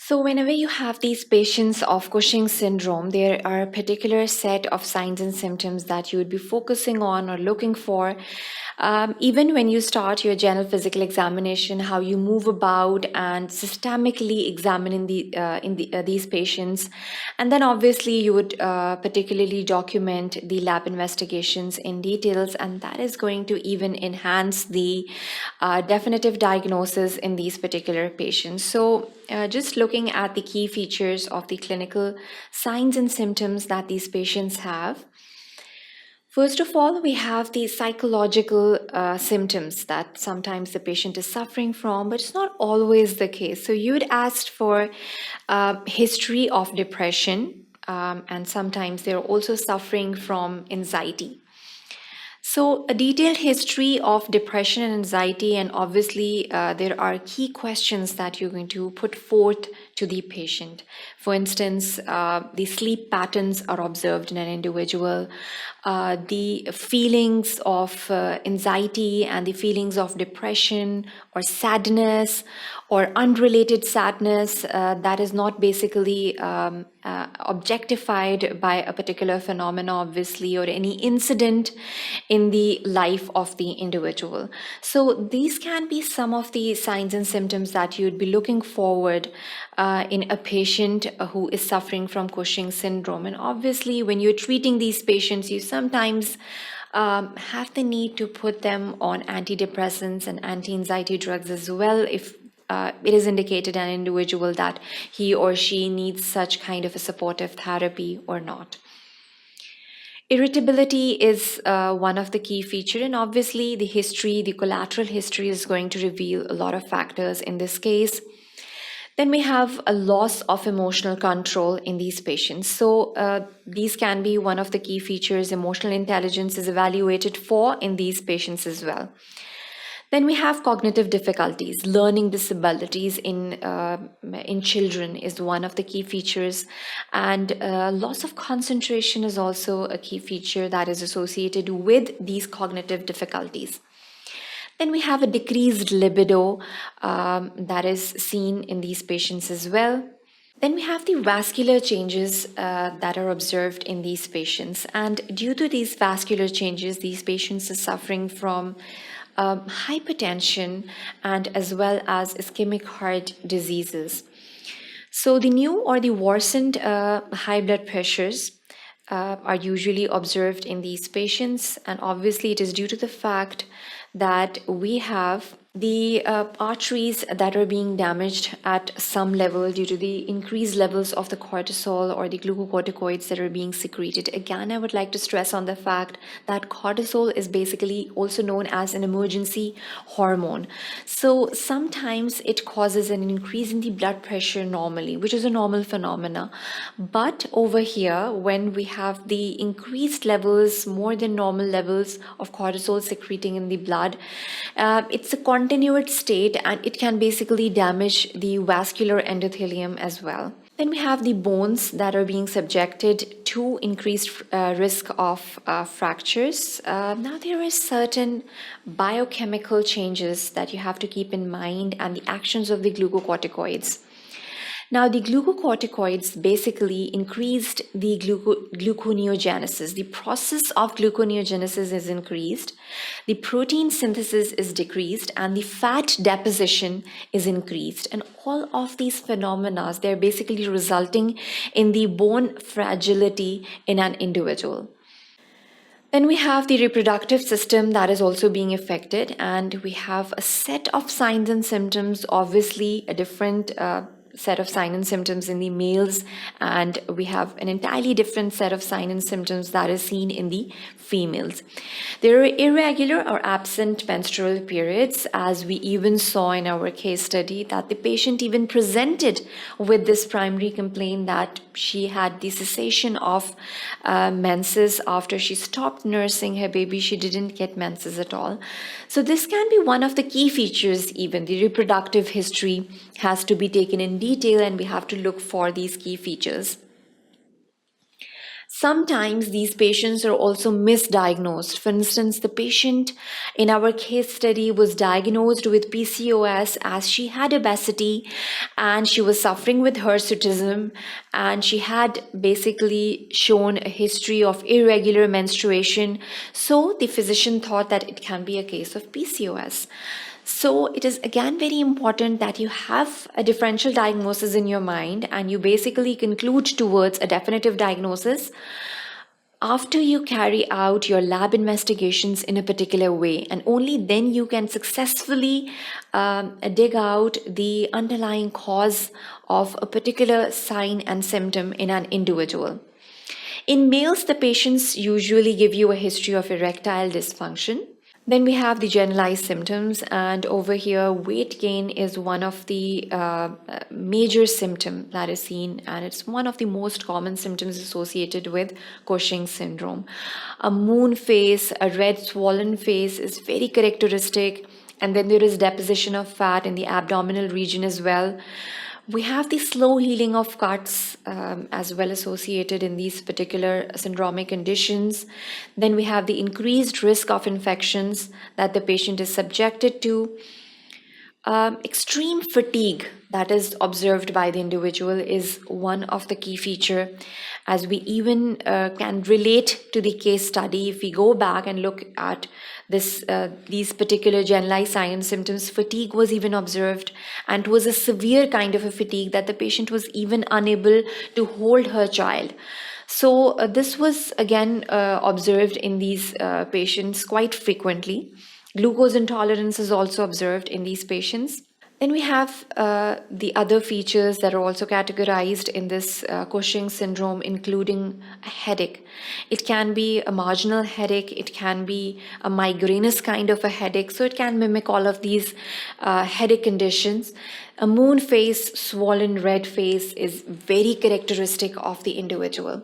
So, whenever you have these patients of Cushing syndrome, there are a particular set of signs and symptoms that you would be focusing on or looking for. Even when you start your general physical examination, how you move about and systemically examine these patients, and then obviously you would particularly document the lab investigations in details, and that is going to even enhance the definitive diagnosis in these particular patients. So, just looking at the key features of the clinical signs and symptoms that these patients have. First of all, we have the psychological symptoms that sometimes the patient is suffering from, but it's not always the case. So you would ask for history of depression, and sometimes they're also suffering from anxiety. So, a detailed history of depression and anxiety, and obviously, there are key questions that you're going to put forth to the patient. For instance, the sleep patterns are observed in an individual, the feelings of anxiety and the feelings of depression or sadness or unrelated sadness that is not basically objectified by a particular phenomena, obviously, or any incident in the life of the individual. So these can be some of the signs and symptoms that you'd be looking forward in a patient who is suffering from Cushing syndrome. And obviously, when you're treating these patients, you sometimes have the need to put them on antidepressants and anti-anxiety drugs as well if it is indicated an individual that he or she needs such kind of a supportive therapy or not. Irritability is one of the key features, and obviously the history, the collateral history is going to reveal a lot of factors in this case. Then we have a loss of emotional control in these patients. So these can be one of the key features emotional intelligence is evaluated for in these patients as well. Then we have cognitive difficulties. Learning disabilities in children is one of the key features, and loss of concentration is also a key feature that is associated with these cognitive difficulties. Then we have a decreased libido that is seen in these patients as well. Then we have the vascular changes that are observed in these patients. And due to these vascular changes, these patients are suffering from hypertension and as well as ischemic heart diseases. So the new or the worsened high blood pressures are usually observed in these patients, and obviously it is due to the fact that we have the arteries that are being damaged at some level due to the increased levels of the cortisol or the glucocorticoids that are being secreted. Again, I would like to stress on the fact that cortisol is basically also known as an emergency hormone. So sometimes it causes an increase in the blood pressure normally, which is a normal phenomena. But over here, when we have the increased levels, more than normal levels of cortisol secreting in the blood, it's a continued state, and it can basically damage the vascular endothelium as well. Then we have the bones that are being subjected to increased risk of fractures. Now there is certain biochemical changes that you have to keep in mind, and the actions of the glucocorticoids. Now, the glucocorticoids basically increased the gluconeogenesis. The process of gluconeogenesis is increased, the protein synthesis is decreased, and the fat deposition is increased. And all of these phenomena, they're basically resulting in the bone fragility in an individual. Then we have the reproductive system that is also being affected, and we have a set of signs and symptoms, obviously a different set of signs and symptoms in the males, and we have an entirely different set of signs and symptoms that is seen in the females. There are irregular or absent menstrual periods, as we even saw in our case study that the patient even presented with this primary complaint that she had the cessation of menses after she stopped nursing her baby. She didn't get menses at all. So this can be one of the key features. Even the reproductive history has to be taken in detail, and we have to look for these key features. Sometimes these patients are also misdiagnosed. For instance, the patient in our case study was diagnosed with PCOS as she had obesity and she was suffering with hirsutism, and she had basically shown a history of irregular menstruation. So the physician thought that it can be a case of PCOS. So it is again very important that you have a differential diagnosis in your mind and you basically conclude towards a definitive diagnosis after you carry out your lab investigations in a particular way, and only then you can successfully dig out the underlying cause of a particular sign and symptom in an individual. In males, the patients usually give you a history of erectile dysfunction. Then we have the generalized symptoms, and over here, weight gain is one of the major symptom that is seen, and it's one of the most common symptoms associated with Cushing syndrome. A moon face, a red swollen face is very characteristic, and then there is deposition of fat in the abdominal region as well. We have the slow healing of cuts as well associated in these particular syndromic conditions. Then we have the increased risk of infections that the patient is subjected to. Extreme fatigue that is observed by the individual is one of the key feature, as we even can relate to the case study. If we go back and look at these particular generalized signs and symptoms, fatigue was even observed, and it was a severe kind of a fatigue that the patient was even unable to hold her child. So this was again observed in these patients quite frequently. Glucose intolerance is also observed in these patients. Then we have the other features that are also categorized in this Cushing syndrome, including a headache. It can be a marginal headache, it can be a migrainous kind of a headache, so it can mimic all of these headache conditions. A moon face, swollen red face is very characteristic of the individual.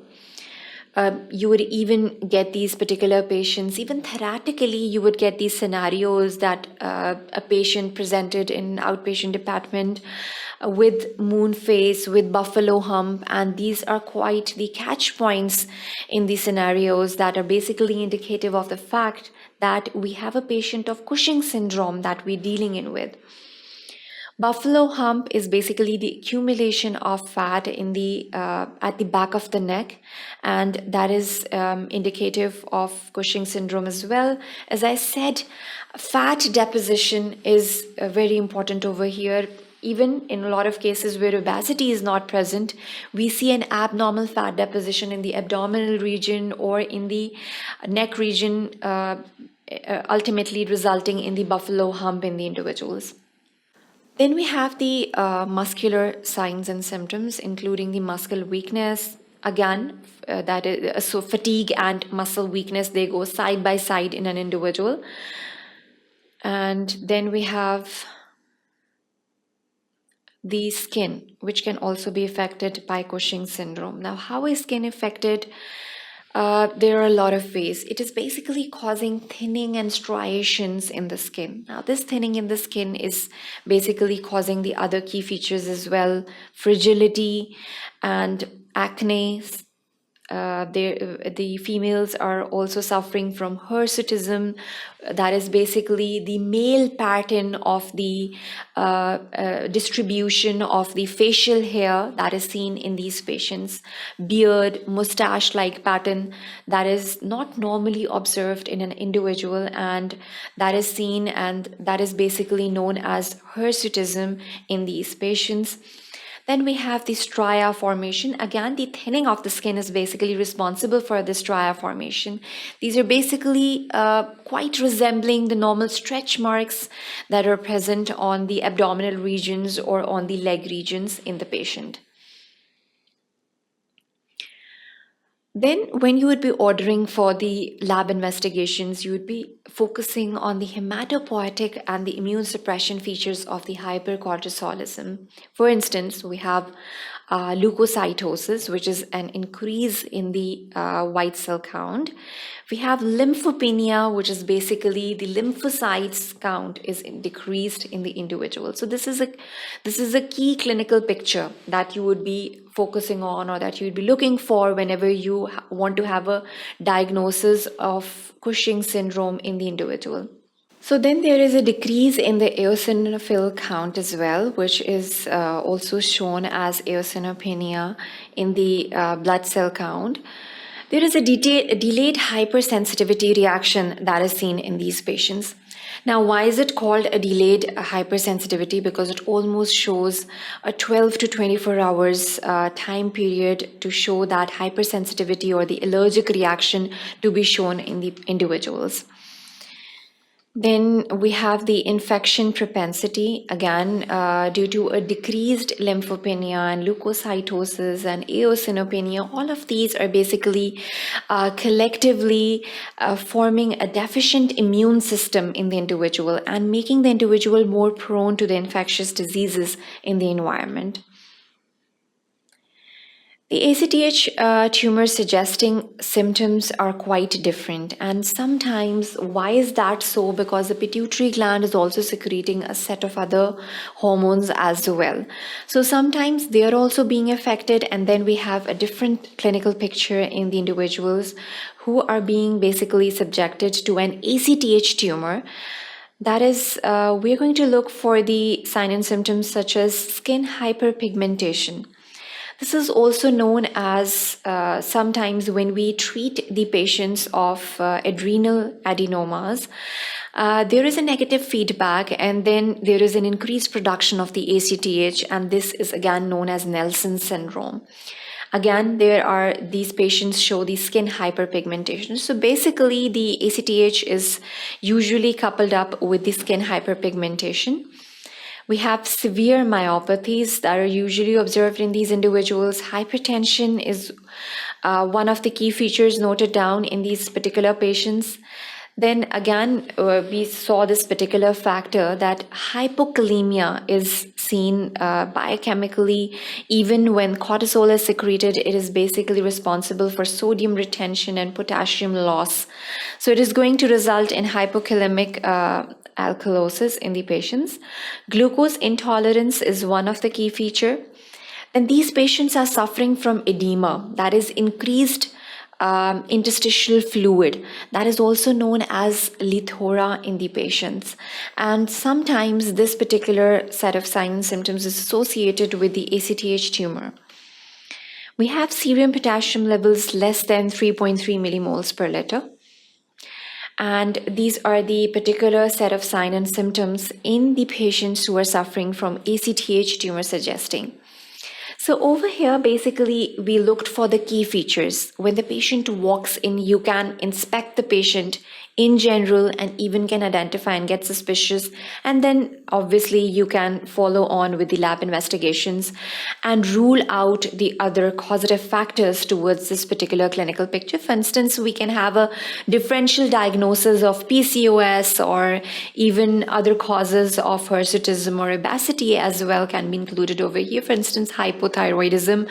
You would even get these particular patients, even theoretically, you would get these scenarios that a patient presented in outpatient department with moon face, with buffalo hump, and these are quite the catch points in these scenarios that are basically indicative of the fact that we have a patient of Cushing syndrome that we're dealing in with. Buffalo hump is basically the accumulation of fat in the at the back of the neck, and that is indicative of Cushing syndrome as well. As I said, fat deposition is very important over here. Even in a lot of cases where obesity is not present, we see an abnormal fat deposition in the abdominal region or in the neck region, ultimately resulting in the buffalo hump in the individuals. Then we have the muscular signs and symptoms, including the muscle weakness. Again, that is so fatigue and muscle weakness, they go side by side in an individual. And then we have the skin, which can also be affected by Cushing syndrome. Now, how is skin affected? There are a lot of ways. It is basically causing thinning and striations in the skin. Now, this thinning in the skin is basically causing the other key features as well: fragility and acne. The females are also suffering from hirsutism. That is basically the male pattern of the distribution of the facial hair that is seen in these patients. Beard, mustache-like pattern that is not normally observed in an individual, and that is seen, and that is basically known as hirsutism in these patients. Then we have the stria formation. Again, the thinning of the skin is basically responsible for the stria formation. These are basically quite resembling the normal stretch marks that are present on the abdominal regions or on the leg regions in the patient. Then when you would be ordering for the lab investigations, you would be focusing on the hematopoietic and the immune suppression features of the hypercortisolism. For instance, we have leukocytosis, which is an increase in the white cell count. We have lymphopenia, which is basically the lymphocytes count is decreased in the individual. So this is a key clinical picture that you would be focusing on, or that you'd be looking for whenever you want to have a diagnosis of Cushing syndrome in the individual. So then there is a decrease in the eosinophil count as well, which is also shown as eosinopenia in the blood cell count. There is a delayed hypersensitivity reaction that is seen in these patients. Now, why is it called a delayed hypersensitivity? Because it almost shows a 12 to 24 hours time period to show that hypersensitivity or the allergic reaction to be shown in the individuals. Then we have the infection propensity, again, due to a decreased lymphopenia and leukocytosis and eosinopenia. All of these are basically collectively forming a deficient immune system in the individual and making the individual more prone to the infectious diseases in the environment. The ACTH tumor suggesting symptoms are quite different, and sometimes why is that so? Because the pituitary gland is also secreting a set of other hormones as well. So sometimes they are also being affected, and then we have a different clinical picture in the individuals who are being basically subjected to an ACTH tumor. That is, we're going to look for the sign and symptoms such as skin hyperpigmentation. This is also known as sometimes when we treat the patients of adrenal adenomas, there is a negative feedback, and then there is an increased production of the ACTH, and this is again known as Nelson syndrome. Again, these patients show the skin hyperpigmentation. So basically, the ACTH is usually coupled up with the skin hyperpigmentation. We have severe myopathies that are usually observed in these individuals. Hypertension is one of the key features noted down in these particular patients. Then again, we saw this particular factor that hypokalemia is seen biochemically. Even when cortisol is secreted, it is basically responsible for sodium retention and potassium loss. So it is going to result in hypokalemic alkalosis in the patients. Glucose intolerance is one of the key feature. And these patients are suffering from edema, that is increased interstitial fluid, that is also known as lithora in the patients. And sometimes this particular set of signs and symptoms is associated with the ACTH tumor. We have serum potassium levels less than 3.3 millimoles per liter. And these are the particular set of signs and symptoms in the patients who are suffering from ACTH tumor suggesting. So over here, basically, we looked for the key features. When the patient walks in, you can inspect the patient in general and even can identify and get suspicious. And then obviously you can follow on with the lab investigations and rule out the other causative factors towards this particular clinical picture. For instance, we can have a differential diagnosis of PCOS, or even other causes of hirsutism or obesity as well can be included over here. For instance, hypothyroidism.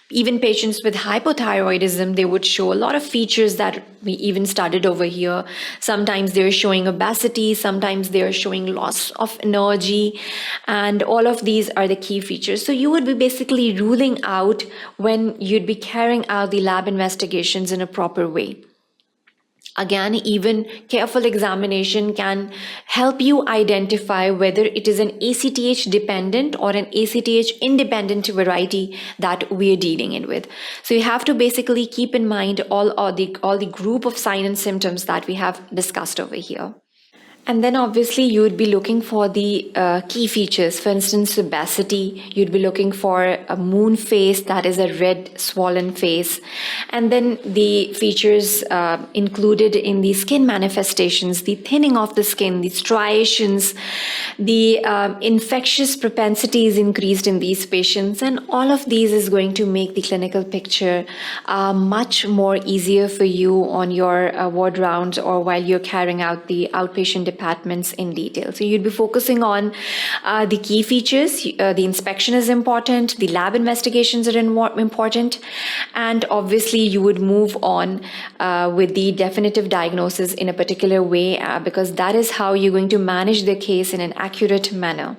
Even patients with hypothyroidism, they would show a lot of features that we even studied over here. Sometimes they're showing obesity, sometimes they're showing loss of energy, and all of these are the key features. So you would be basically ruling out when you'd be carrying out the lab investigations in a proper way. Again, even careful examination can help you identify whether it is an ACTH dependent or an ACTH independent variety that we're dealing in with. So you have to basically keep in mind all the group of signs and symptoms that we have discussed over here. And then obviously you would be looking for the key features. For instance, obesity, you'd be looking for a moon face, that is a red swollen face. And then the features included in the skin manifestations, the thinning of the skin, the striations, the infectious propensity is increased in these patients. And all of these is going to make the clinical picture much more easier for you on your ward rounds or while you're carrying out the outpatient departments in detail. So you'd be focusing on the key features. The inspection is important. The lab investigations are important. And obviously you would move on with the definitive diagnosis in a particular way because that is how you're going to manage the case in an accurate manner.